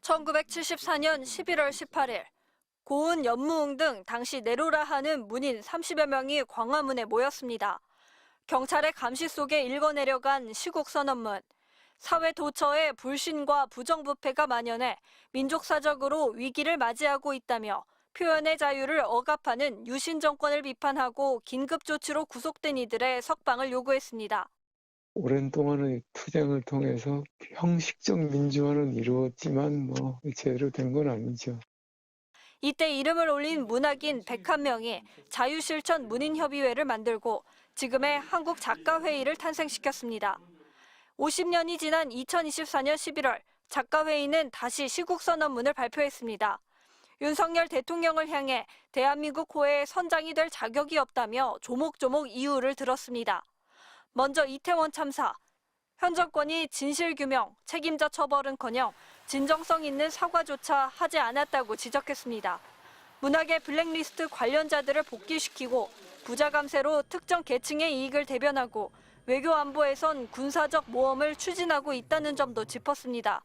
1974년 11월 18일 고은, 연무웅 등 당시 내로라 하는 문인 30여 명이 광화문에 모였습니다. 경찰의 감시 속에 읽어내려간 시국선언문. 사회 도처에 불신과 부정부패가 만연해 민족사적으로 위기를 맞이하고 있다며 표현의 자유를 억압하는 유신 정권을 비판하고 긴급조치로 구속된 이들의 석방을 요구했습니다. 오랜 동안의 투쟁을 통해서 형식적 민주화는 이루었지만 제대로 된 건 아니죠. 이때 이름을 올린 문학인 101명이 자유실천 문인협의회를 만들고 지금의 한국작가회의를 탄생시켰습니다. 50년이 지난 2024년 11월 작가회의는 다시 시국선언문을 발표했습니다. 윤석열 대통령을 향해 대한민국 호의 선장이 될 자격이 없다며 조목조목 이유를 들었습니다. 먼저 이태원 참사. 현 정권이 진실규명, 책임자 처벌은커녕 진정성 있는 사과조차 하지 않았다고 지적했습니다. 문학의 블랙리스트 관련자들을 복귀시키고 부자 감세로 특정 계층의 이익을 대변하고 외교 안보에선 군사적 모험을 추진하고 있다는 점도 짚었습니다.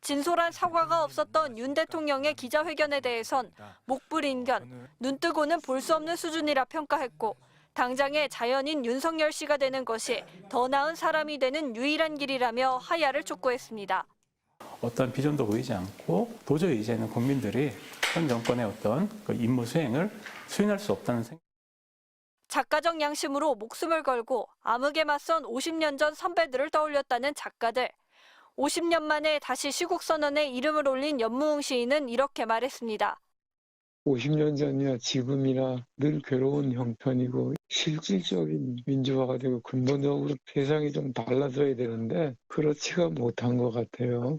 진솔한 사과가 없었던 윤 대통령의 기자회견에 대해선 목불인견, 눈뜨고는 볼 수 없는 수준이라 평가했고 당장의 자연인 윤석열 씨가 되는 것이 더 나은 사람이 되는 유일한 길이라며 하야를 촉구했습니다. 어떤 비전도 보이지 않고 도저히 이제는 국민들이 현 정권의 어떤 그 임무 수행을 수행할 수 없다는 생각. 작가적 양심으로 목숨을 걸고 암흑에 맞선 50년 전 선배들을 떠올렸다는 작가들. 50년 만에 다시 시국선언에 이름을 올린 연무웅 시인은 이렇게 말했습니다. 50년 전이나 지금이나 늘 괴로운 형편이고 실질적인 민주화가 되고 근본적으로 세상이 좀 달라져야 되는데 그렇지가 못한 것 같아요.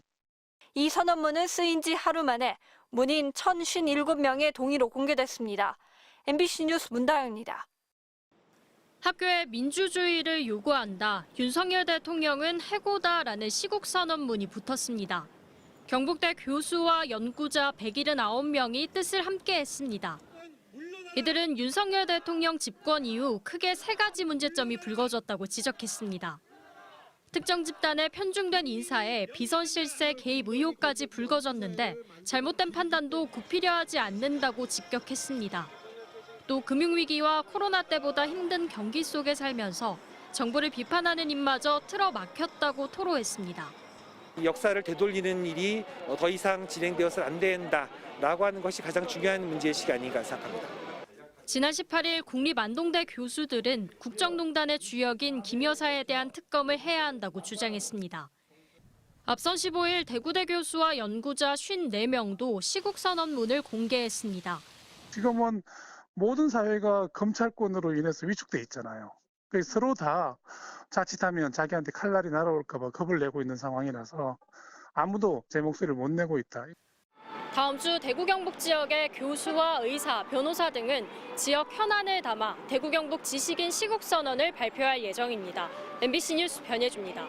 이 선언문은 쓰인 지 하루 만에 문인 1,057명의 동의로 공개됐습니다. MBC 뉴스 문다영입니다. 학교에 민주주의를 요구한다. 윤석열 대통령은 해고다라는 시국선언문이 붙었습니다. 경북대 교수와 연구자 179명이 뜻을 함께 했습니다. 이들은 윤석열 대통령 집권 이후 크게 세 가지 문제점이 불거졌다고 지적했습니다. 특정 집단의 편중된 인사에 비선 실세 개입 의혹까지 불거졌는데 잘못된 판단도 굽히려하지 않는다고 직격했습니다. 또 금융위기와 코로나 때보다 힘든 경기 속에 살면서 정부를 비판하는 입마저 틀어막혔다고 토로했습니다. 역사를 되돌리는 일이 더 이상 진행되어서는 안 된다라고 하는 것이 가장 중요한 문제의식이 아닌가 생각합니다. 지난 18일 국립안동대 교수들은 국정농단의 주역인 김 여사에 대한 특검을 해야 한다고 주장했습니다. 앞선 15일 대구대 교수와 연구자 54명도 시국선언문을 공개했습니다. 지금은 모든 사회가 검찰권으로 인해서 위축돼 있잖아요. 그래서 서로 다 자칫하면 자기한테 칼날이 날아올까 봐 겁을 내고 있는 상황이라서 아무도 제 목소리를 못 내고 있다. 다음 주 대구 경북 지역의 교수와 의사, 변호사 등은 지역 현안을 담아 대구 경북 지식인 시국선언을 발표할 예정입니다. MBC 뉴스 변예주입니다.